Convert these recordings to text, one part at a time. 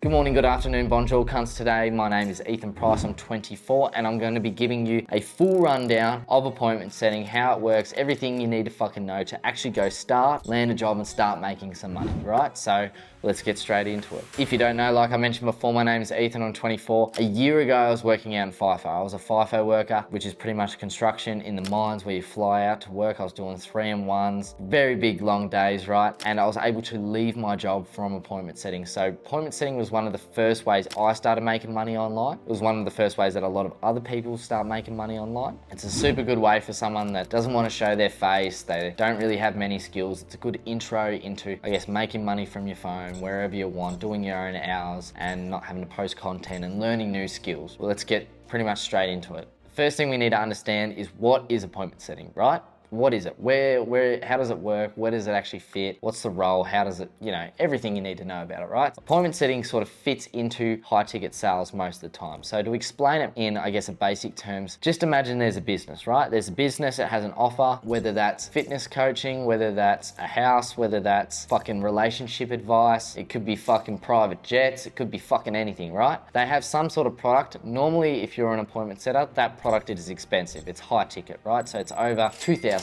Good morning, good afternoon, bonjour cunts today. My name is Ethan Price, I'm 24 and I'm going to be giving you a full rundown of appointment setting, how it works, everything you need to fucking know to actually go start, land a job and start making some money, right? So let's get straight into it. If you don't know, like I mentioned before, my name is Ethan, I'm 24. A year ago, I was working out in FIFO. I was a FIFO worker, which is pretty much construction in the mines where you fly out to work. I was doing 3-in-1s, very big, long days, right? And I was able to leave my job from appointment setting. So appointment setting was one of the first ways I started making money online. It was one of the first ways that a lot of other people start making money online. It's a super good way for someone that doesn't want to show their face, they don't really have many skills. It's a good intro into, I guess, making money from your phone, wherever you want, doing your own hours and not having to post content and learning new skills. Well, let's get pretty much straight into it. First thing we need to understand is what is appointment setting, right? What is it? How does it work? Where does it actually fit? What's the role? How does it, everything you need to know about it, right? Appointment setting sort of fits into high ticket sales most of the time. So to explain it in, I guess, a basic terms, just imagine there's a business, right? There's a business that has an offer, whether that's fitness coaching, whether that's a house, whether that's fucking relationship advice. It could be fucking private jets. It could be fucking anything, right? They have some sort of product. Normally, if you're an appointment setter, that product is expensive. It's high ticket, right? So it's over $2,000.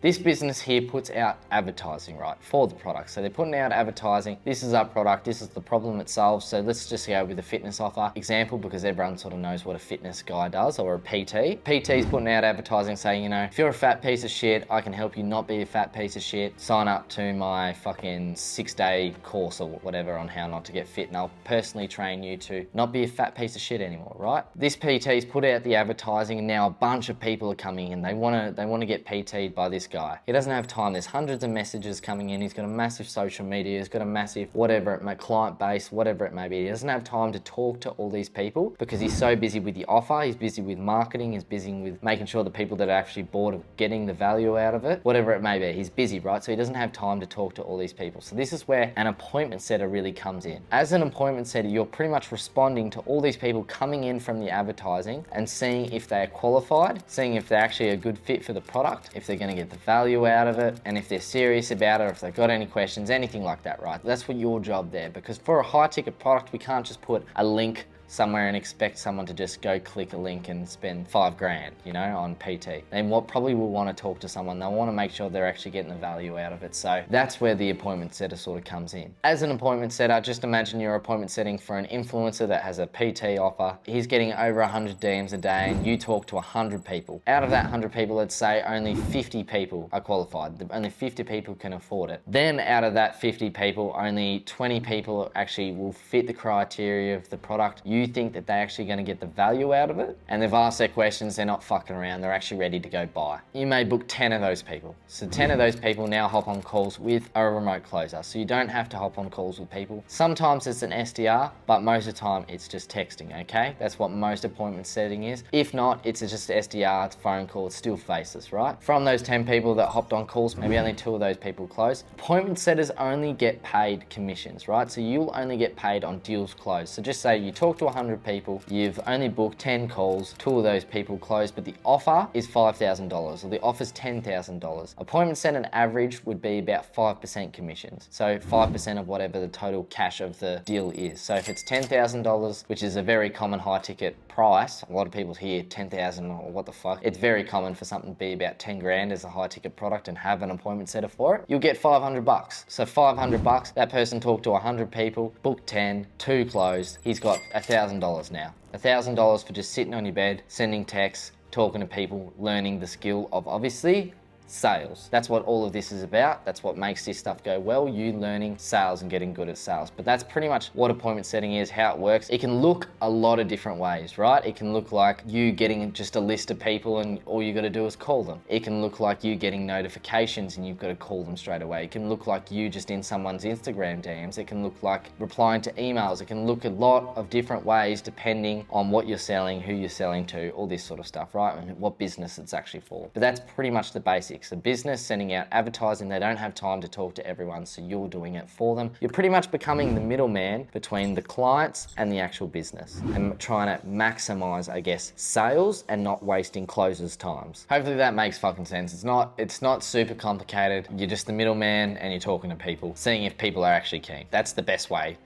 This business here puts out advertising, right, for the product. So they're putting out advertising. This is our product. This is the problem it solves. So let's just go with the fitness offer example because everyone sort of knows what a fitness guy does or a PT. PT's putting out advertising saying, if you're a fat piece of shit, I can help you not be a fat piece of shit. Sign up to my fucking 6-day course or whatever on how not to get fit and I'll personally train you to not be a fat piece of shit anymore, right? This PT's put out the advertising and now a bunch of people are coming in. They want to get PT by this guy. He doesn't have time. There's hundreds of messages coming in. He's got a massive social media. He's got a massive whatever it may, client base, whatever it may be. He doesn't have time to talk to all these people because he's so busy with the offer. He's busy with marketing. He's busy with making sure the people that are actually bored of getting the value out of it, whatever it may be. He's busy, right? So he doesn't have time to talk to all these people. So this is where an appointment setter really comes in. As an appointment setter, you're pretty much responding to all these people coming in from the advertising and seeing if they are qualified, seeing if they're actually a good fit for the product, if they're going to get the value out of it, and if they're serious about it, or if they've got any questions, anything like that, right? That's what your job there, because for a high ticket product, we can't just put a link somewhere and expect someone to just go click a link and spend $5,000, on PT. Then what probably will want to talk to someone, they'll want to make sure they're actually getting the value out of it. So that's where the appointment setter sort of comes in. As an appointment setter, just imagine you're appointment setting for an influencer that has a PT offer. He's getting over 100 DMs a day and you talk to 100 people. Out of that 100 people, let's say only 50 people are qualified. Only 50 people can afford it. Then out of that 50 people, only 20 people actually will fit the criteria of the product. You think that they're actually going to get the value out of it and they've asked their questions, they're not fucking around, they're actually ready to go buy. You may book 10 of those people. So 10 of those people now hop on calls with a remote closer. So you don't have to hop on calls with people. Sometimes it's an SDR, but most of the time it's just texting, okay? That's what most appointment setting is. If not, it's just SDR, it's phone call, it's still faceless, right? From those 10 people that hopped on calls, maybe only 2 of those people close. Appointment setters only get paid commissions, right? So you'll only get paid on deals closed. So just say you talk to 100 people, you've only booked 10 calls, 2 of those people closed, but the offer is $5,000 or the offer's $10,000. Appointment setter average would be about 5% commissions. So 5% of whatever the total cash of the deal is. So if it's $10,000, which is a very common high ticket price, a lot of people hear 10,000 or what the fuck. It's very common for something to be about 10 grand as a high ticket product and have an appointment setter for it. You'll get 500 bucks. So 500 bucks, that person talked to 100 people, booked 10, 2 closed. He's got $1,000 now. $1,000 for just sitting on your bed, sending texts, talking to people, learning the skill of obviously sales. That's what all of this is about. That's what makes this stuff go well, you learning sales and getting good at sales. But that's pretty much what appointment setting is, how it works. It can look a lot of different ways, right? It can look like you getting just a list of people and all you got to do is call them. It can look like you getting notifications and you've got to call them straight away. It can look like you just in someone's Instagram DMs. It can look like replying to emails. It can look a lot of different ways depending on what you're selling, who you're selling to, all this sort of stuff, right? And what business it's actually for. But that's pretty much the basics. A business sending out advertising, they don't have time to talk to everyone, so you're doing it for them. You're pretty much becoming the middleman between the clients and the actual business and trying to maximize, I guess, sales and not wasting closers' times. Hopefully that makes fucking sense. It's not super complicated. You're just the middleman and you're talking to people, seeing if people are actually keen. That's the best way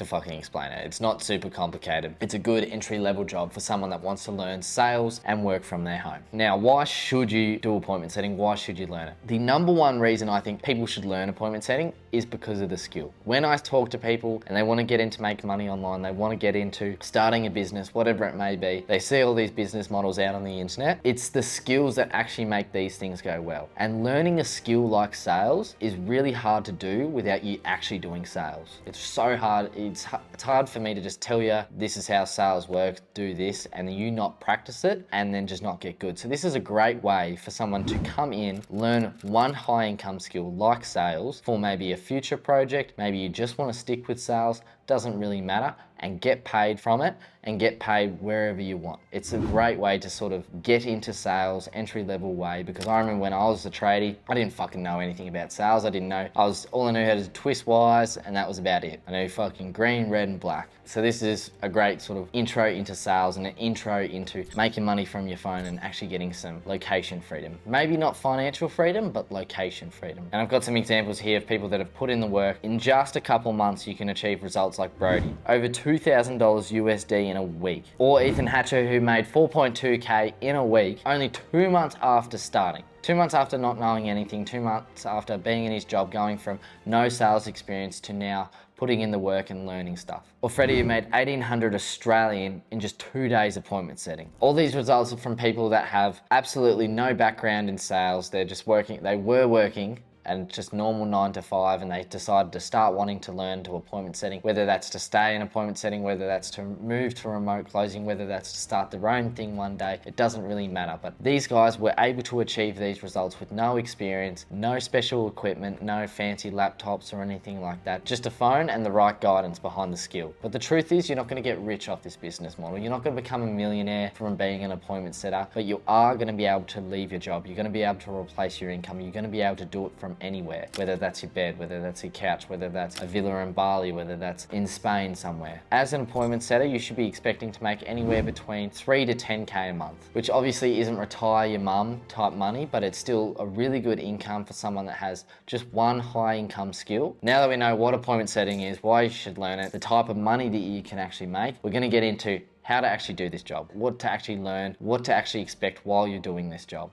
to fucking explain it. It's not super complicated. It's a good entry-level job for someone that wants to learn sales and work from their home. Now, why should you do appointment setting? Why should you learn it? The number one reason I think people should learn appointment setting is because of the skill. When I talk to people and they want to get into making money online, they want to get into starting a business, whatever it may be, they see all these business models out on the internet. It's the skills that actually make these things go well. And learning a skill like sales is really hard to do without you actually doing sales. It's so hard. It's hard for me to just tell you this is how sales works, do this, and then you not practice it and then just not get good. So this is a great way for someone to come in, learn one high income skill like sales for maybe a future project. Maybe you just want to stick with sales, doesn't really matter, and get paid from it and get paid wherever you want. It's a great way to sort of get into sales, entry level way, because I remember when I was a tradie, I didn't fucking know anything about sales. I didn't know, all I knew how to twist wires and that was about it. I knew fucking green, red and black. So this is a great sort of intro into sales and an intro into making money from your phone and actually getting some location freedom. Maybe not financial freedom, but location freedom. And I've got some examples here of people that have put in the work. In just a couple months, you can achieve results like Brody. Over $2,000 USD in a week. Or Ethan Hatcher, who made 4.2K in a week, only 2 months after starting. 2 months after not knowing anything, 2 months after being in his job, going from no sales experience to now putting in the work and learning stuff. Or Freddie, who made 1,800 Australian in just 2 days appointment setting. All these results are from people that have absolutely no background in sales. They're just working, they were working and just normal 9 to 5, and they decided to start wanting to learn to appointment setting, whether that's to stay in appointment setting, whether that's to move to remote closing, whether that's to start their own thing one day, it doesn't really matter. But these guys were able to achieve these results with no experience, no special equipment, no fancy laptops or anything like that, just a phone and the right guidance behind the skill. But the truth is, you're not going to get rich off this business model. You're not going to become a millionaire from being an appointment setter, but you are going to be able to leave your job. You're going to be able to replace your income. You're going to be able to do it from anywhere, whether that's your bed, whether that's your couch, whether that's a villa in Bali, whether that's in Spain somewhere. As an appointment setter, you should be expecting to make anywhere between 3 to 10K a month, which obviously isn't retire your mum type money, but it's still a really good income for someone that has just one high income skill. Now that we know what appointment setting is, why you should learn it, the type of money that you can actually make, we're going to get into how to actually do this job, what to actually learn, what to actually expect while you're doing this job.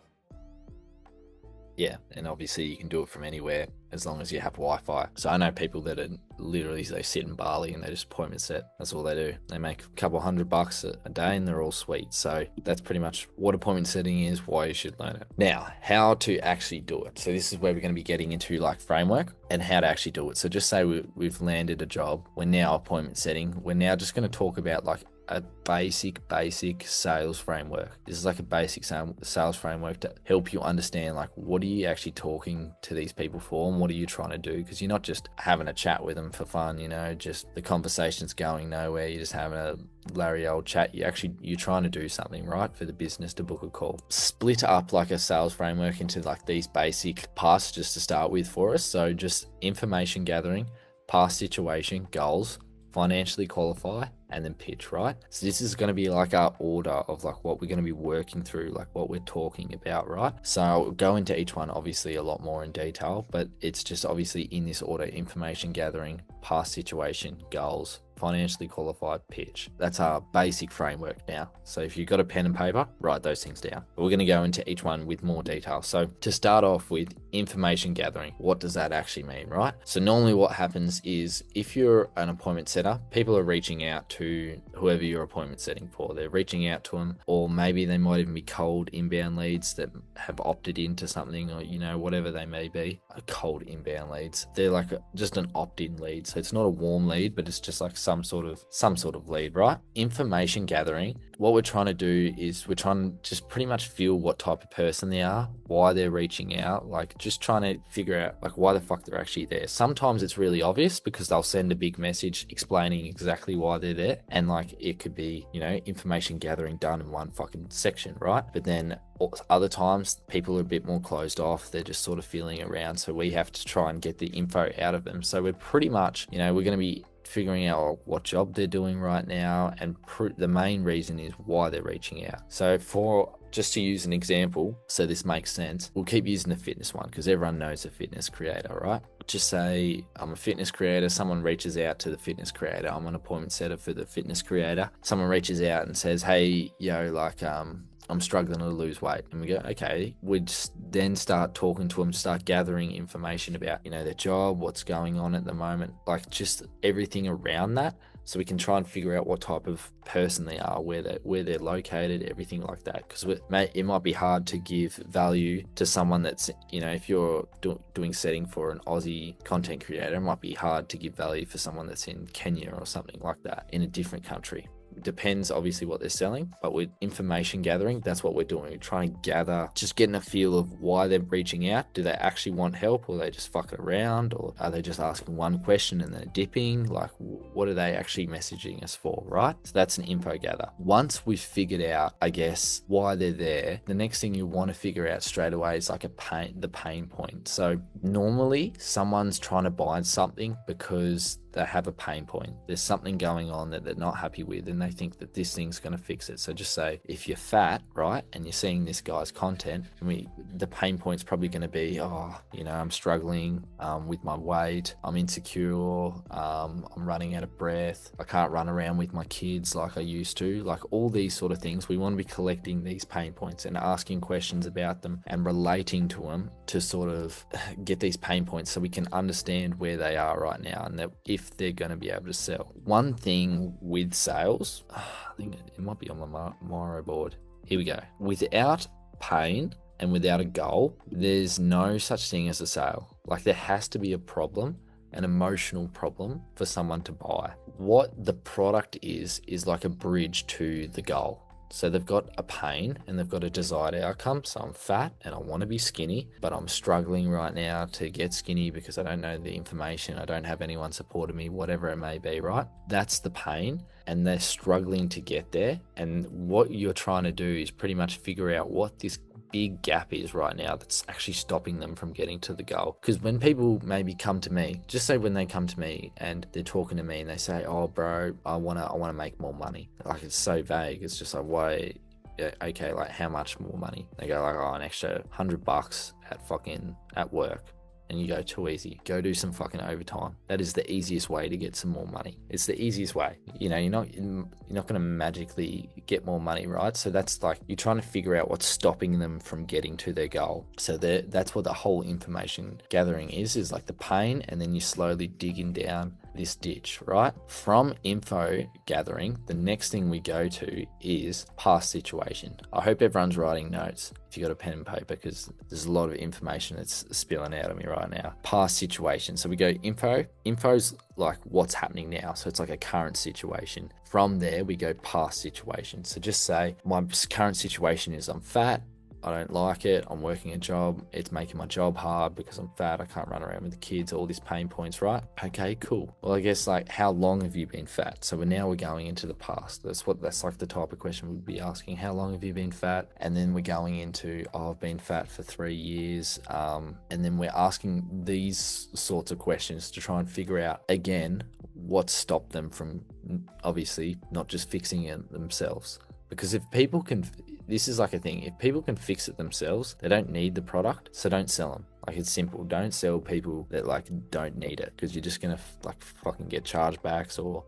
Yeah, and obviously you can do it from anywhere as long as you have Wi-Fi. So I know people that are literally, they sit in Bali and they just appointment set. That's all they do. They make a couple $100 a day and they're all sweet. So that's pretty much what appointment setting is, why you should learn it. Now, how to actually do it. So this is where we're going to be getting into like framework and how to actually do it. So just say we've landed a job. We're now appointment setting. We're now just going to talk about like a basic sales framework. This is like a basic sales framework to help you understand like what are you actually talking to these people for and what are you trying to do, because you're not just having a chat with them for fun, you know, just the conversation's going nowhere, you're just having a Larry old chat. You're trying to do something, right, for the business to book a call. Split up like a sales framework into like these basic parts just to start with for us. So just information gathering, past situation, goals, financially qualify, and then pitch, right? So this is going to be like our order of like what we're going to be working through, like what we're talking about, right? So I'll go into each one obviously a lot more in detail, but it's just obviously in this order: information gathering, past situation, goals, financially qualified, pitch. That's our basic framework now. So if you've got a pen and paper, write those things down. But we're going to go into each one with more detail. So to start off with information gathering, what does that actually mean, right? So normally what happens is if you're an appointment setter, people are reaching out to whoever you're appointment setting for. They're reaching out to them, or maybe they might even be cold inbound leads that have opted into something, or, you know, whatever they may be. Cold inbound leads. They're like just an opt-in lead. So it's not a warm lead, but it's just like some sort of lead, right? Information gathering. What we're trying to do is we're trying to just pretty much feel what type of person they are, why they're reaching out, like just trying to figure out like why the fuck they're actually there. Sometimes it's really obvious because they'll send a big message explaining exactly why they're there, and like it could be, you know, information gathering done in one fucking section, right? But then other times people are a bit more closed off. They're just sort of feeling around. So we have to try and get the info out of them. So we're pretty much, you know, we're going to be figuring out what job they're doing right now, and the main reason is why they're reaching out. So for just to use an example, so this makes sense, we'll keep using the fitness one because everyone knows a fitness creator, right? Just say I'm a fitness creator, someone reaches out to the fitness creator, I'm an appointment setter for the fitness creator, someone reaches out and says, hey, like I'm struggling to lose weight. And we go, okay, we just then start talking to them, start gathering information about, their job, what's going on at the moment, like just everything around that. So we can try and figure out what type of person they are, where they're located, everything like that. Because it might be hard to give value to someone that's, if you're doing setting for an Aussie content creator, it might be hard to give value for someone that's in Kenya or something like that, in a different country. Depends obviously what they're selling, but with information gathering, that's what we're doing. We're trying to gather, just getting a feel of why they're reaching out. Do they actually want help, or are they just fucking around, or are they just asking one question and they're dipping? Like, what are they actually messaging us for, right? So that's an info gather. Once we've figured out, I guess, why they're there, the next thing you want to figure out straight away is like the pain point. So normally someone's trying to buy something because they have a pain point. There's something going on that they're not happy with, and they think that this thing's going to fix it. So just say, if you're fat, right, and you're seeing this guy's content, the pain point's probably going to be, I'm struggling with my weight, I'm insecure, I'm running out of breath, I can't run around with my kids like I used to, like all these sort of things. We want to be collecting these pain points and asking questions about them and relating to them to sort of get these pain points so we can understand where they are right now, and that if they're going to be able to sell. One thing with sales, I think it might be on my Miro board. Here we go. Without pain and without a goal, there's no such thing as a sale. Like, there has to be a problem, an emotional problem for someone to buy. What the product is like a bridge to the goal. So they've got a pain and they've got a desired outcome. So I'm fat and I want to be skinny, but I'm struggling right now to get skinny because I don't know the information. I don't have anyone supporting me, whatever it may be, right? That's the pain, and they're struggling to get there. And what you're trying to do is pretty much figure out what this big gap is right now that's actually stopping them from getting to the goal. Because when people maybe come to me, just say when they come to me and they're talking to me and they say, oh bro, I want to make more money. Like, it's so vague. It's just like, why? Okay, like how much more money? They go like, oh, an extra $100 at work. And you go, too easy. Go do some fucking overtime. That is the easiest way to get some more money. It's the easiest way. You're not going to magically get more money, right? So that's like, you're trying to figure out what's stopping them from getting to their goal. So that's what the whole information gathering is like the pain, and then you're slowly digging down this ditch, right? From info gathering, the next thing we go to is past situation. I hope everyone's writing notes if you got a pen and paper, because there's a lot of information that's spilling out of me right now. Past situation. So we go info. Info's like what's happening now. So it's like a current situation. From there, we go past situation. So just say my current situation is I'm fat. I don't like it. I'm working a job. It's making my job hard because I'm fat. I can't run around with the kids, all these pain points, right? Okay, cool. Well, I guess like, how long have you been fat? So we're going into the past. That's like the type of question we'd be asking. How long have you been fat? And then we're going into, I've been fat for 3 years. And then we're asking these sorts of questions to try and figure out, again, what stopped them from obviously not just fixing it themselves. Because if people can, this is like a thing, if people can fix it themselves, they don't need the product, so don't sell them. Like, it's simple. Don't sell people that like don't need it, because you're just gonna like fucking get chargebacks, or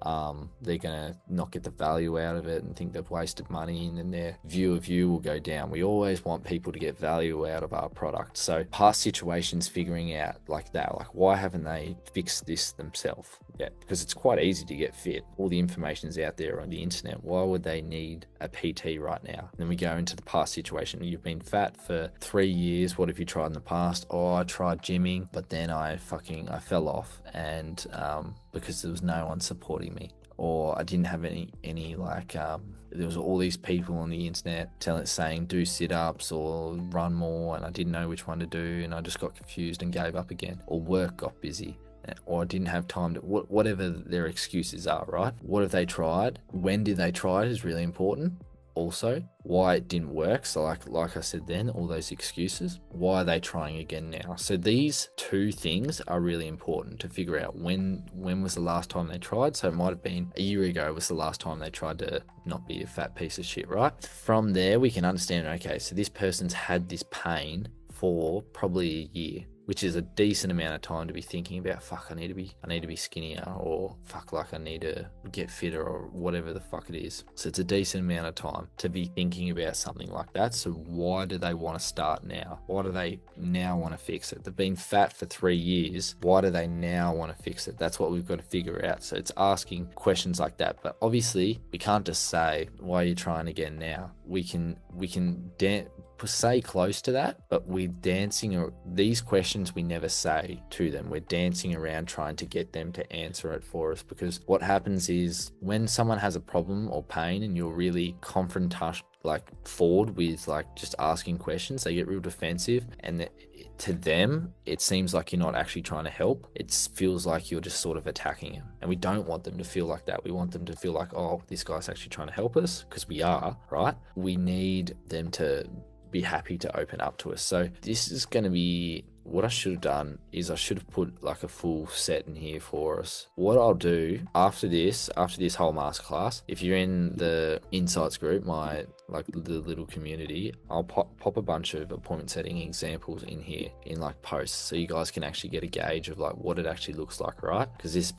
they're gonna not get the value out of it and think they've wasted money, and then their view of you will go down. We always want people to get value out of our product. So past situations, figuring out like that, like why haven't they fixed this themselves yet? Because it's quite easy to get fit. All the information's out there on the internet. Why would they need a PT right now? And then we go into the past situation. You've been fat for 3 years. What have you tried in the past? Oh, I tried gymming, but then I fell off, and because there was no one supporting me, or I didn't have any like there was all these people on the internet saying do sit-ups or run more, and I didn't know which one to do, and I just got confused and gave up again, or work got busy, or I didn't have time to, whatever their excuses are, right? What have they tried? When did they try it is really important. also why it didn't work. So like I said then, all those excuses, why are they trying again now? So these two things are really important to figure out. When was the last time they tried? So it might have been a year ago was the last time they tried to not be a fat piece of shit, right? From there, we can understand, okay, so this person's had this pain for probably a year, which is a decent amount of time to be thinking about, fuck, I need to be skinnier, or fuck, like I need to get fitter, or whatever the fuck it is. So it's a decent amount of time to be thinking about something like that. So why do they want to start now? Why do they now want to fix it? They've been fat for 3 years. Why do they now want to fix it? That's what we've got to figure out. So it's asking questions like that. But obviously we can't just say, why are you trying again now? We can say close to that, but we're dancing. These questions we never say to them. We're dancing around trying to get them to answer it for us, because what happens is when someone has a problem or pain and you're really confrontation, like forward with like just asking questions, they get real defensive, and to them it seems like you're not actually trying to help. It feels like you're just sort of attacking them, and we don't want them to feel like that. We want them to feel like, oh, this guy's actually trying to help us, because we are, right? We need them to be happy to open up to us. So this is going to be, what I should have done is I should have put like a full set in here for us. What I'll do after this whole masterclass, if you're in the insights group, my like the little community, I'll pop a bunch of appointment setting examples in here in like posts, so you guys can actually get a gauge of like what it actually looks like, right? Because this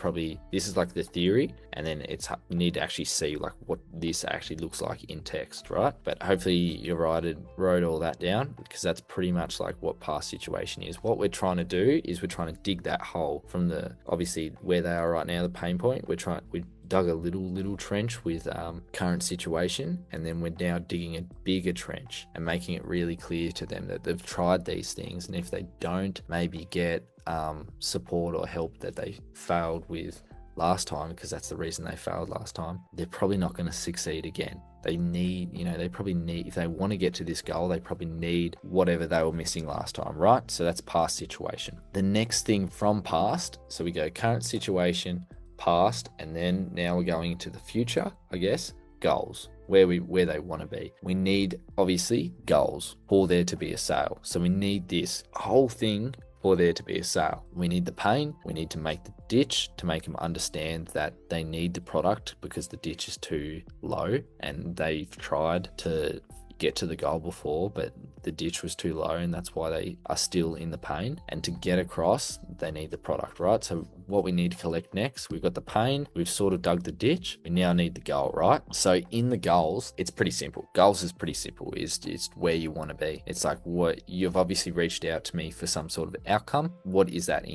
is like the theory, and then you need to actually see like what this actually looks like in text, right? But hopefully you wrote all that down, because that's pretty much like what past situation is. What we're trying to do is we're trying to dig that hole from the, obviously where they are right now, the pain point. We dug a little trench with current situation, and then we're now digging a bigger trench and making it really clear to them that they've tried these things, and if they don't maybe get support or help that they failed with last time, because that's the reason they failed last time, they're probably not going to succeed again. They need, if they want to get to this goal, they probably need whatever they were missing last time, right? So that's past situation. The next thing from past, so we go current situation, past, and then now we're going into the future, I guess, goals, where they want to be. We need, obviously, goals for there to be a sale. So we need this whole thing for there to be a sale. We need the pain. We need to make the ditch to make them understand that they need the product because the ditch is too low, and they've tried to get to the goal before, but the ditch was too low, and that's why they are still in the pain. And to get across, they need the product, right? So what we need to collect next, we've got the pain, we've sort of dug the ditch, we now need the goal, right? So in the goals, it's pretty simple. Goals is pretty simple. It's where you want to be. It's like, what you've obviously reached out to me for some sort of outcome. What is that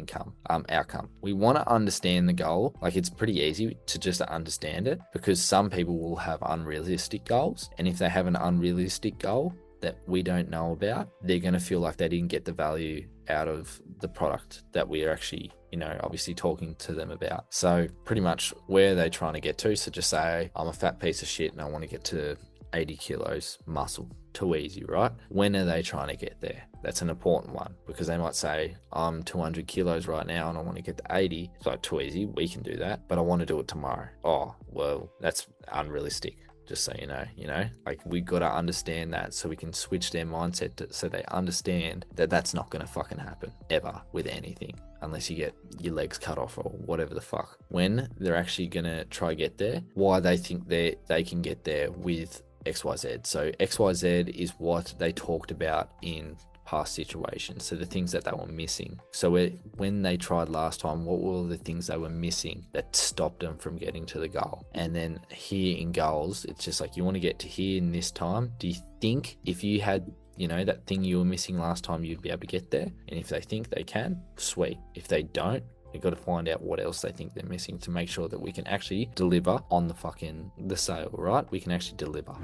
outcome? We want to understand the goal. Like, it's pretty easy to just understand it, because some people will have unrealistic goals, and if they have an unrealistic goal that we don't know about, they're going to feel like they didn't get the value out of the product that we're actually, obviously talking to them about. So pretty much where they're trying to get to. So just say, I'm a fat piece of shit and I want to get to 80 kilos muscle. Too easy, right? When are they trying to get there? That's an important one, because they might say, I'm 200 kilos right now and I want to get to 80. It's like, too easy, we can do that, but I want to do it tomorrow. Oh, well, that's unrealistic. Just so you know, like, we got to understand that, so we can switch their mindset so they understand that that's not going to fucking happen ever with anything, unless you get your legs cut off or whatever the fuck. When they're actually going to try get there, why they think they can get there with XYZ. So XYZ is what they talked about in past situations. So the things that they were missing. So when they tried last time, what were the things they were missing that stopped them from getting to the goal? And then here in goals, it's just like, you want to get to here in this time. Do you think if you had, that thing you were missing last time, you'd be able to get there? And if they think they can, sweet. If they don't, we've got to find out what else they think they're missing to make sure that we can actually deliver on the sale, right? We can actually deliver.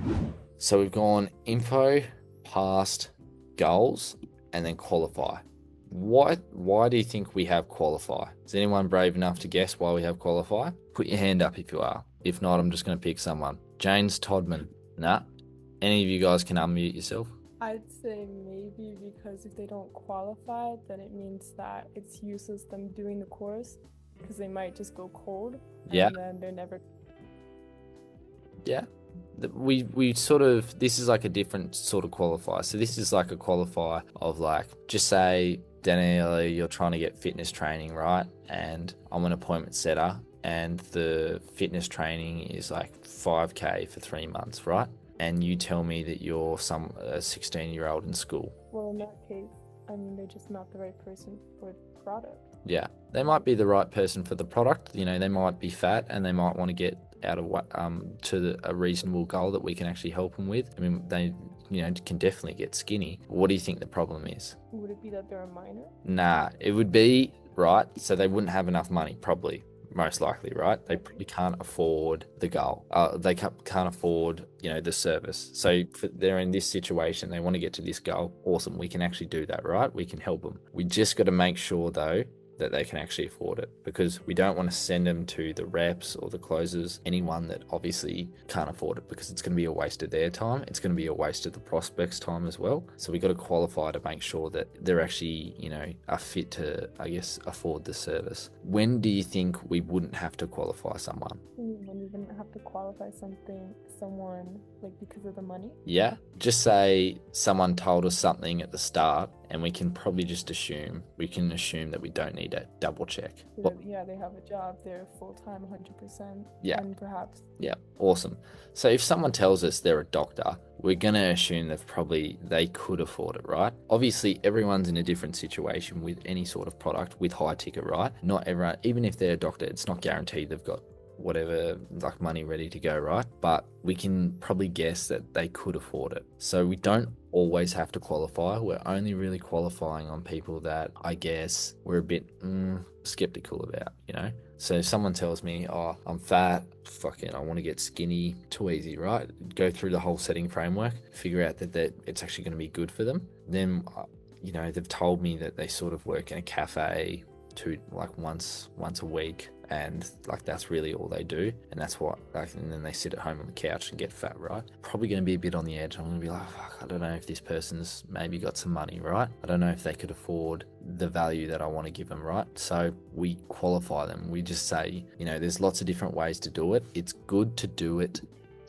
So we've gone info, past, goals, and then qualify. Why do you think we have qualify? Is anyone brave enough to guess why we have qualify? Put your hand up if you are. If not, I'm just going to pick someone. James Todman. Nah. Any of you guys can unmute yourself? I'd say maybe because if they don't qualify, then it means that it's useless them doing the course, because they might just go cold. Yeah. And then they're never. Yeah. we sort of, this is like a different sort of qualifier. So this is like a qualifier of like, just say, Daniela, you're trying to get fitness training, right? And I'm an appointment setter, and the fitness training is like 5K for 3 months, right? And you tell me that you're a 16-year-old in school. Well, in that case, I mean, they're just not the right person for the product. Yeah, they might be the right person for the product. You know, they might be fat and they might want to get out of a reasonable goal that we can actually help them with. I mean, they, you know, can definitely get skinny. What do you think the problem is? Would it be that they're a minor? Nah, it would be, right, so they wouldn't have enough money, probably. Most likely, right? They probably can't afford the goal. They can't afford, you know, the service. So they're in this situation. They want to get to this goal. Awesome. We can actually do that, right? We can help them. We just got to make sure, though, that they can actually afford it, because we don't want to send them to the reps or the closers, anyone that obviously can't afford it, because it's going to be a waste of their time. It's going to be a waste of the prospect's time as well. So we got to qualify to make sure that they're actually, you know, are fit to, I guess, afford the service. When do you think we wouldn't have to qualify someone? When you wouldn't have to qualify someone like because of the money? Yeah, just say someone told us something at the start, and we can probably just assume that we don't need to double check. Yeah, they have a job, they're full-time 100%. Yeah. And perhaps. Yeah, awesome. So if someone tells us they're a doctor, we're going to assume they could afford it, right? Obviously, everyone's in a different situation with any sort of product with high ticket, right? Not everyone, even if they're a doctor, it's not guaranteed they've got whatever, like, money ready to go, right? But we can probably guess that they could afford it. So we don't always have to qualify. We're only really qualifying on people that I guess we're a bit skeptical about, you know? So if someone tells me, oh, I'm fat, fucking, I want to get skinny, too easy, right? Go through the whole setting framework, figure out that it's actually going to be good for them. Then, you know, they've told me that they sort of work in a cafe once a week, and like that's really all they do, and that's what, like, and then they sit at home on the couch and get fat, right? Probably going to be a bit on the edge. I'm going to be like, fuck, I don't know if this person's maybe got some money, right? I don't know if they could afford the value that I want to give them, right? So we qualify them. We just say, you know, there's lots of different ways to do it. It's good to do it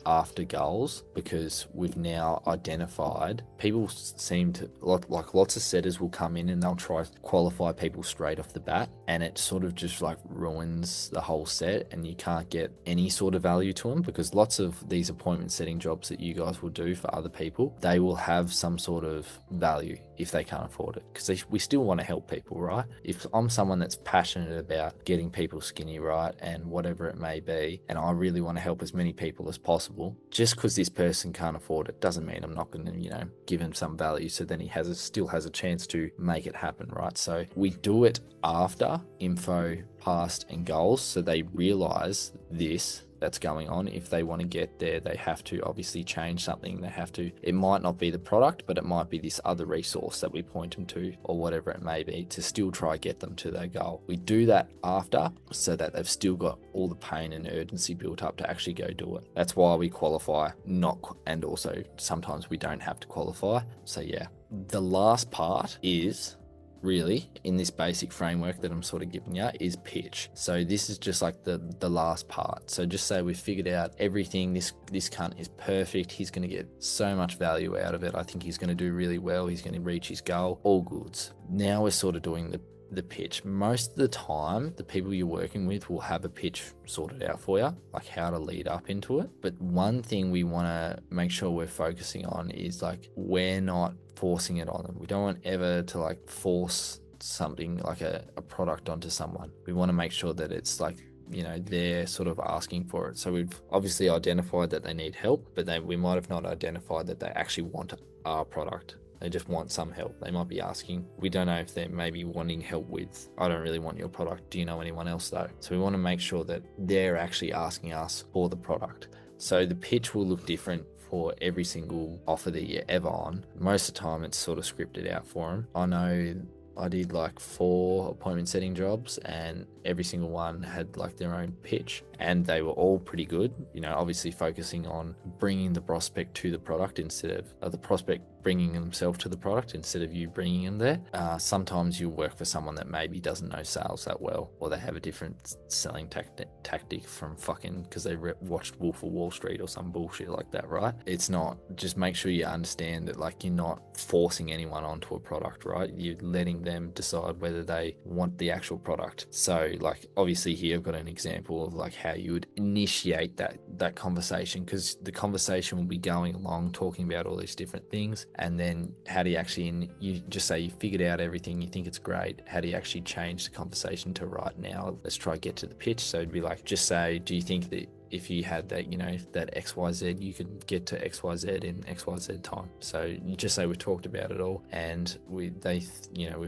after goals, because we've now identified people seem to lots of setters will come in and they'll try to qualify people straight off the bat, and it sort of just like ruins the whole set, and you can't get any sort of value to them, because lots of these appointment setting jobs that you guys will do for other people, they will have some sort of value if they can't afford it, because we still want to help people, right? If I'm someone that's passionate about getting people skinny, right, and whatever it may be, and I really want to help as many people as possible, just because this person can't afford it doesn't mean I'm not going to, you know, give him some value, so then he still has a chance to make it happen, right? So we do it after info, past, and goals, so they realize this that's going on. If they want to get there, they have to obviously change something. They have to, it might not be the product, but it might be this other resource that we point them to, or whatever it may be, to still try get them to their goal. We do that after, so that they've still got all the pain and urgency built up to actually go do it. That's why we qualify, and also sometimes we don't have to qualify. So yeah, the last part is really, in this basic framework that I'm sort of giving you, is pitch. So this is just like the last part. So just say we've figured out everything. This cunt is perfect. He's going to get so much value out of it. I think he's going to do really well. He's going to reach his goal. All goods. Now we're sort of doing the pitch. Most of the time, the people you're working with will have a pitch sorted out for you, like how to lead up into it. But one thing we want to make sure we're focusing on is like, we're not forcing it on them. We don't want ever to like force something like a product onto someone. We want to make sure that it's like, you know, they're sort of asking for it. So we've obviously identified that they need help, but we might have not identified that they actually want our product. They just want some help. They might be asking. We don't know if they're maybe wanting help with, I don't really want your product. Do you know anyone else though? So we want to make sure that they're actually asking us for the product. So the pitch will look different for every single offer that you're ever on. Most of the time it's sort of scripted out for them. I know I did like 4 appointment setting jobs, and every single one had like their own pitch, and they were all pretty good. You know, obviously focusing on bringing the prospect to the product instead of the prospect bringing themselves to the product instead of you bringing them there. Sometimes you work for someone that maybe doesn't know sales that well, or they have a different selling tactic from fucking because they watched Wolf of Wall Street or some bullshit like that, right? It's not, just make sure you understand that like you're not forcing anyone onto a product, right? You're letting them decide whether they want the actual product. So like obviously here I've got an example of like how you would initiate that conversation, because the conversation will be going along talking about all these different things, and then how do you actually, you just say you figured out everything, you think it's great, how do you actually change the conversation to right now, let's try get to the pitch. So it'd be like, just say, do you think that if you had that, you know, that XYZ, you could get to XYZ in XYZ time? So you just say we've talked about it all, and we've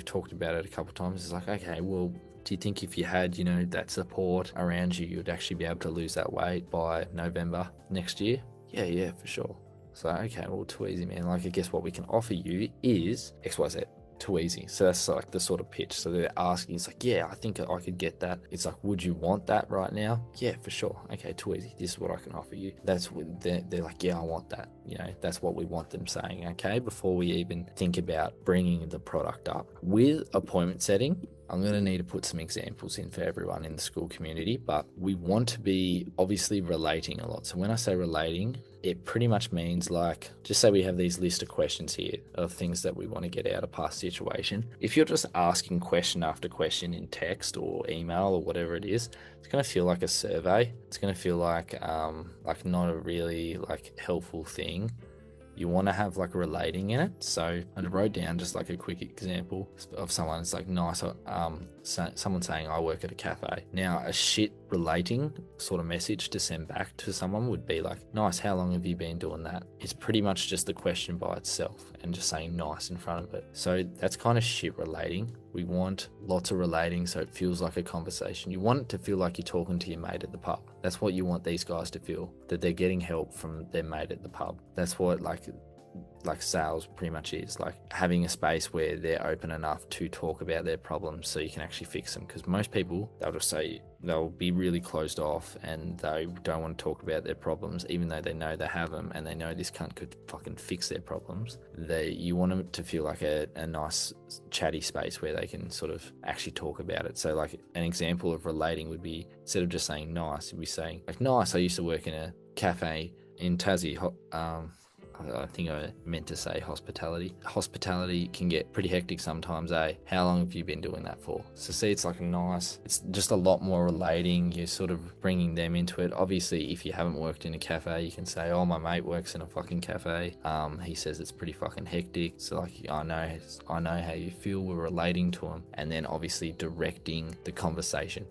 talked about it a couple of times. It's like, okay, well, do you think if you had, you know, that support around you, you'd actually be able to lose that weight by November next year? Yeah, for sure. So, okay, well, too easy, man. Like, I guess what we can offer you is XYZ. Too easy. So that's like the sort of pitch. So they're asking, it's like, yeah, I think I could get that. It's like, would you want that right now? Yeah, for sure. Okay, too easy. This is what I can offer you. That's what they're like, yeah, I want that. You know, that's what we want them saying, okay, before we even think about bringing the product up. With appointment setting, I'm going to need to put some examples in for everyone in the school community, but we want to be obviously relating a lot. So when I say relating, it pretty much means like, just say we have these list of questions here of things that we want to get out of past situation. If you're just asking question after question in text or email or whatever it is, it's going to feel like a survey. It's going to feel like not a really like helpful thing. You want to have like relating in it. So I wrote down just like a quick example of someone. It's like nice. Someone saying I work at a cafe. Now a shit relating sort of message to send back to someone would be like, nice, how long have you been doing that? It's pretty much just the question by itself and just saying nice in front of it. So that's kind of shit relating. We want lots of relating so it feels like a conversation. You want it to feel like you're talking to your mate at the pub. That's what you want these guys to feel, that they're getting help from their mate at the pub. That's what like sales pretty much is, like having a space where they're open enough to talk about their problems so you can actually fix them. Because most people, they'll just say, they'll be really closed off and they don't want to talk about their problems, even though they know they have them and they know this cunt could fucking fix their problems. You want them to feel like a nice chatty space where they can sort of actually talk about it. So like an example of relating would be, instead of just saying nice, you'd be saying like, nice, I used to work in a cafe in Tassie. I think I meant to say hospitality. Hospitality can get pretty hectic sometimes, eh? How long have you been doing that for? So see, it's like nice. It's just a lot more relating. You're sort of bringing them into it. Obviously, if you haven't worked in a cafe, you can say, oh, my mate works in a fucking cafe. He says it's pretty fucking hectic. So like, I know how you feel. We're relating to him. And then obviously directing the conversation.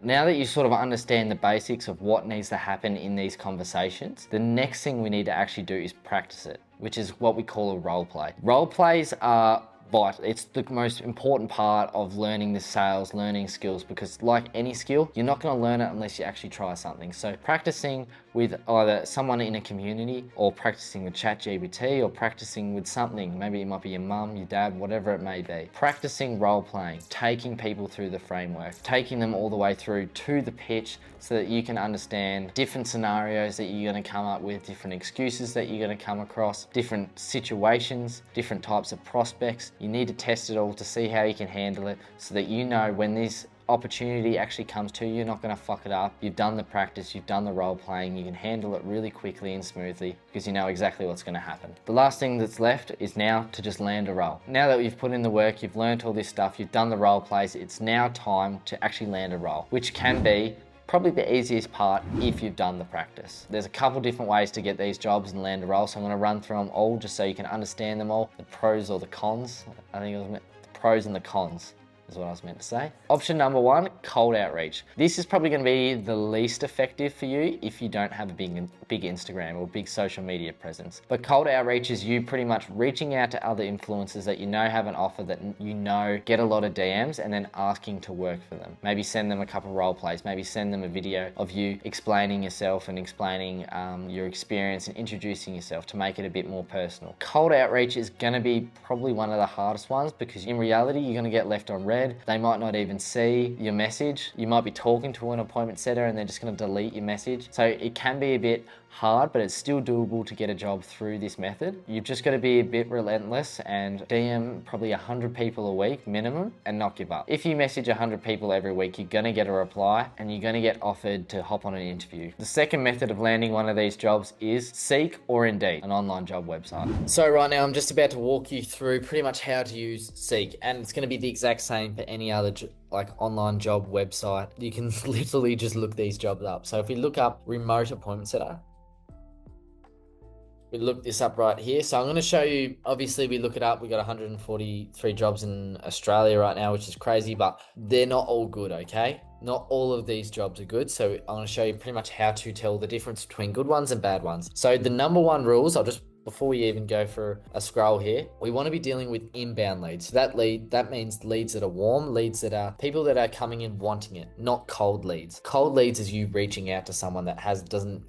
Now that you sort of understand the basics of what needs to happen in these conversations, the next thing we need to actually do is practice it, which is what we call a role play. Role plays are vital. It's the most important part of learning the sales, learning skills, because like any skill, you're not going to learn it unless you actually try something. So practicing with either someone in a community, or practicing with ChatGPT, or practicing with something, maybe it might be your mum, your dad, whatever it may be. Practicing role playing, taking people through the framework, taking them all the way through to the pitch so that you can understand different scenarios that you're going to come up with, different excuses that you're going to come across, different situations, different types of prospects. You need to test it all to see how you can handle it so that you know when this opportunity actually comes to you, you're not going to fuck it up. You've done the practice, you've done the role playing, you can handle it really quickly and smoothly because you know exactly what's going to happen. The last thing that's left is now to just land a role. Now that you've put in the work, you've learned all this stuff, you've done the role plays, it's now time to actually land a role, which can be probably the easiest part if you've done the practice. There's a couple different ways to get these jobs and land a role, so I'm going to run through them all just so you can understand them all, the pros or the cons. I think it was the pros and the cons is what I was meant to say. Option number one, cold outreach. This is probably going to be the least effective for you if you don't have a big Instagram or big social media presence. But cold outreach is you pretty much reaching out to other influencers that you know have an offer, that you know get a lot of DMs, and then asking to work for them. Maybe send them a couple role plays, maybe send them a video of you explaining yourself and explaining your experience and introducing yourself to make it a bit more personal. Cold outreach is going to be probably one of the hardest ones because in reality, you're going to get left on red. unread. They might not even see your message. You might be talking to an appointment setter and they're just going to delete your message. So it can be a bit hard, but it's still doable to get a job through this method. You've just got to be a bit relentless and DM probably 100 people a week minimum and not give up. If you message 100 people every week, you're going to get a reply and you're going to get offered to hop on an interview. The second method of landing one of these jobs is Seek or Indeed, an online job website. So right now I'm just about to walk you through pretty much how to use Seek, and it's going to be the exact same for any other like online job website. You can literally just look these jobs up. So if we look up remote appointment setter, we look this up right here. So I'm going to show you, obviously we look it up. We got 143 jobs in Australia right now, which is crazy, but they're not all good, okay? Not all of these jobs are good. So I'm going to show you pretty much how to tell the difference between good ones and bad ones. So the number one rules, before we even go for a scroll here, we want to be dealing with inbound leads. So that means leads that are warm, leads that are people that are coming in wanting it, not cold leads. Cold leads is you reaching out to someone that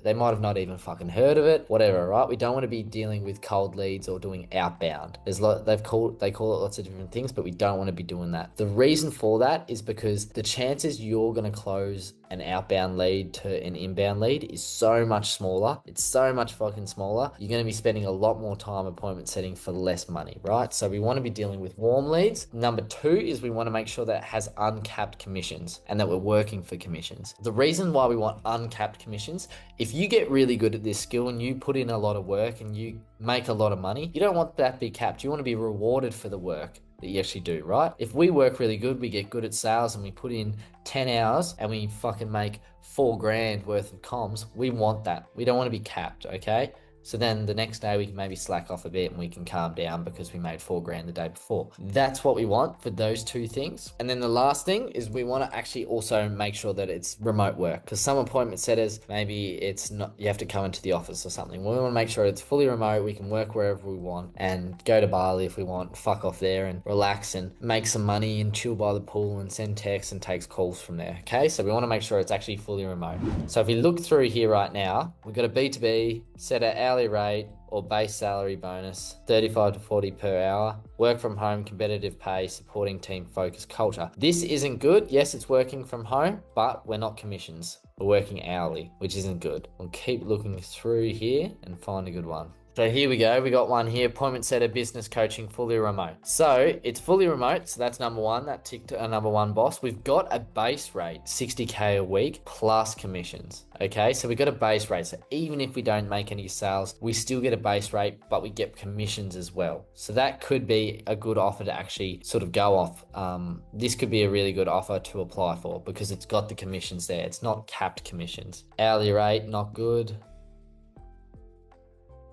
they might have not even fucking heard of it, whatever, right? We don't want to be dealing with cold leads or doing outbound. They call it lots of different things, but we don't want to be doing that. The reason for that is because the chances you're going to close an outbound lead to an inbound lead is so much smaller. It's so much fucking smaller. You're going to be spending a lot more time appointment setting for less money, right? So we want to be dealing with warm leads. Number two is we want to make sure that it has uncapped commissions and that we're working for commissions. The reason why we want uncapped commissions, if you get really good at this skill and you put in a lot of work and you make a lot of money, you don't want that to be capped. You want to be rewarded for the work that you actually do, right? If we work really good, we get good at sales and we put in 10 hours and we fucking make $4,000 worth of comms, we want that. We don't want to be capped, okay? So then the next day we can maybe slack off a bit and we can calm down because we made $4,000 the day before. That's what we want for those two things. And then the last thing is we want to actually also make sure that it's remote work, because some appointment setters, maybe it's not, you have to come into the office or something. We want to make sure it's fully remote. We can work wherever we want and go to Bali if we want, fuck off there and relax and make some money and chill by the pool and send texts and takes calls from there. Okay. So we want to make sure it's actually fully remote. So if we look through here right now, we've got a B2B, set an hourly rate or base salary bonus, 35 to 40 per hour, work from home, competitive pay, supporting team focused culture. This isn't good. Yes, it's working from home, but we're not commissions. We're working hourly, which isn't good. We'll keep looking through here and find a good one. So here we go. We got one here, appointment setter, business coaching, fully remote. So it's fully remote. So that's number one. That ticked a number one box. We've got a base rate, 60K a week plus commissions. Okay, so we got a base rate. So even if we don't make any sales, we still get a base rate, but we get commissions as well. So that could be a good offer to actually sort of go off. This could be a really good offer to apply for because it's got the commissions there. It's not capped commissions. Hourly rate, not good.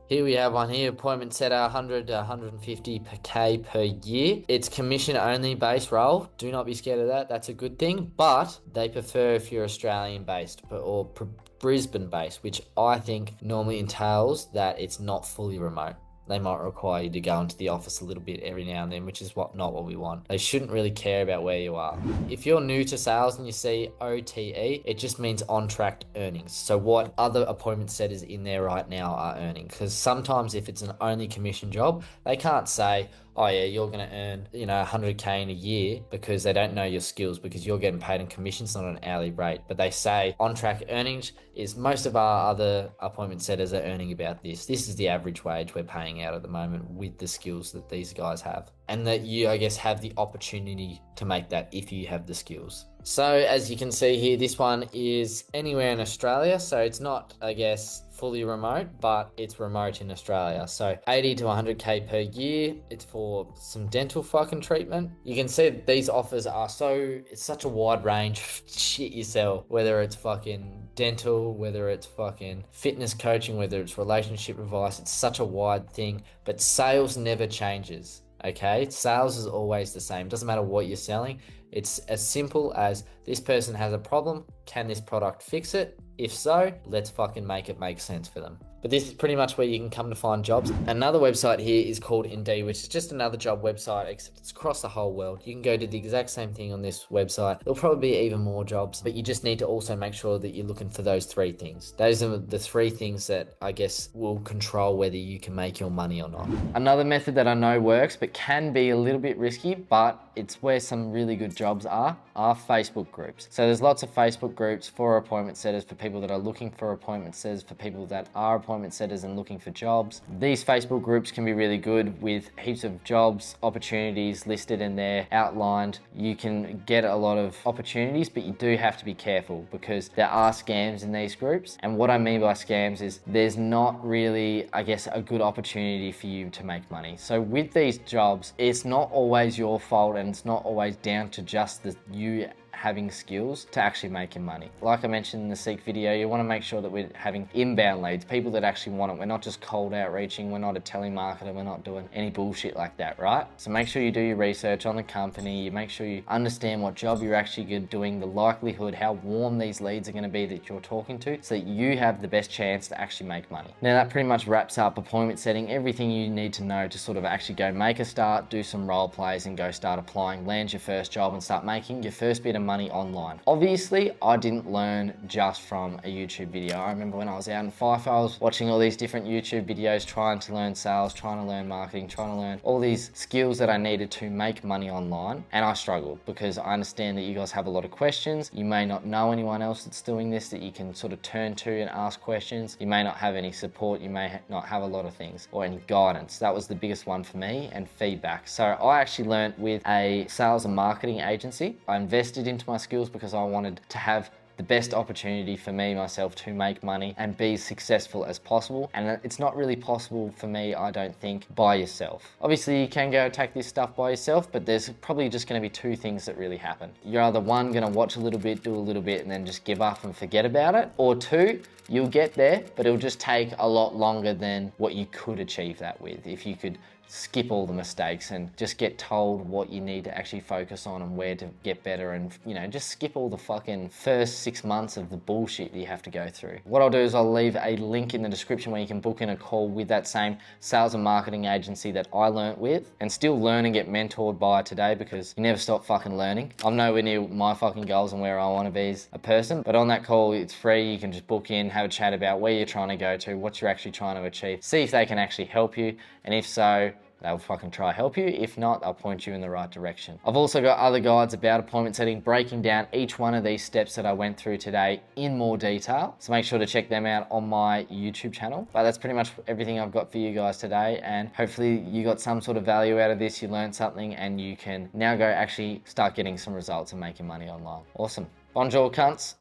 Here we have one here, appointment setter, 100 to 150 per K per year. It's commission only base role. Do not be scared of that. That's a good thing, but they prefer if you're Australian based or Brisbane based, which I think normally entails that it's not fully remote. They might require you to go into the office a little bit every now and then, which is not what we want. They shouldn't really care about where you are. If you're new to sales and you see OTE, it just means on-track earnings. So what other appointment setters in there right now are earning. Because sometimes if it's an only commission job, they can't say, oh yeah, you're going to earn, 100K in a year, because they don't know your skills, because you're getting paid in commissions, not an hourly rate. But they say on-track earnings is most of our other appointment setters are earning about this. This is the average wage we're paying out at the moment with the skills that these guys have. And that you, I guess, have the opportunity to make that if you have the skills. So as you can see here, this one is anywhere in Australia. So it's not, I guess, fully remote, but it's remote in Australia. So 80 to 100K per year. It's for some dental fucking treatment. You can see that these offers are it's such a wide range of shit you sell, whether it's fucking dental, whether it's fucking fitness coaching, whether it's relationship advice. It's such a wide thing, but sales never changes. Okay, sales is always the same. Doesn't matter what you're selling. It's as simple as this person has a problem. Can this product fix it? If so, let's fucking make it make sense for them. But this is pretty much where you can come to find jobs. Another website here is called Indeed, which is just another job website, except it's across the whole world. You can go do the exact same thing on this website. There'll probably be even more jobs, but you just need to also make sure that you're looking for those 3 things. Those are the 3 things that I guess will control whether you can make your money or not. Another method that I know works, but can be a little bit risky, but it's where some really good jobs are Facebook groups. So there's lots of Facebook groups for appointment setters, for people that are looking for appointment setters, for people that are appointment setters and looking for jobs. These Facebook groups can be really good with heaps of jobs, opportunities listed in there, outlined. You can get a lot of opportunities, but you do have to be careful because there are scams in these groups. And what I mean by scams is there's not really, I guess, a good opportunity for you to make money. So with these jobs, it's not always your fault and it's not always down to just you having skills to actually making money. Like I mentioned in the Seek video, you want to make sure that we're having inbound leads, people that actually want it. We're not just cold outreaching, we're not a telemarketer, we're not doing any bullshit like that, right? So make sure you do your research on the company, you make sure you understand what job you're actually doing, the likelihood, how warm these leads are going to be that you're talking to, so that you have the best chance to actually make money. Now that pretty much wraps up appointment setting, everything you need to know to sort of actually go make a start, do some role plays and go start applying, land your first job and start making your first bit of money online. Obviously, I didn't learn just from a YouTube video. I remember when I was out in Fife, I was watching all these different YouTube videos, trying to learn sales, trying to learn marketing, trying to learn all these skills that I needed to make money online. And I struggled because I understand that you guys have a lot of questions. You may not know anyone else that's doing this that you can sort of turn to and ask questions. You may not have any support. You may not have a lot of things or any guidance. That was the biggest one for me, and feedback. So I actually learned with a sales and marketing agency. I invested into my skills because I wanted to have the best opportunity for me, myself, to make money and be as successful as possible. And it's not really possible for me, I don't think, by yourself. Obviously, you can go attack this stuff by yourself, but there's probably just gonna be 2 things that really happen. You're either 1, gonna watch a little bit, do a little bit, and then just give up and forget about it, or 2, you'll get there, but it'll just take a lot longer than what you could achieve that with if you could skip all the mistakes and just get told what you need to actually focus on and where to get better, and just skip all the fucking first 6 months of the bullshit you have to go through. What I'll do is I'll leave a link in the description where you can book in a call with that same sales and marketing agency that I learnt with and still learn and get mentored by today, because you never stop fucking learning. I'm nowhere near my fucking goals and where I want to be as a person, but on that call, it's free. You can just book in, have a chat about where you're trying to go to, what you're actually trying to achieve, see if they can actually help you, and if so, they'll fucking try to help you. If not, they'll point you in the right direction. I've also got other guides about appointment setting, breaking down each one of these steps that I went through today in more detail. So make sure to check them out on my YouTube channel. But that's pretty much everything I've got for you guys today. And hopefully you got some sort of value out of this. You learned something and you can now go actually start getting some results and making money online. Awesome. Bonjour, cunts.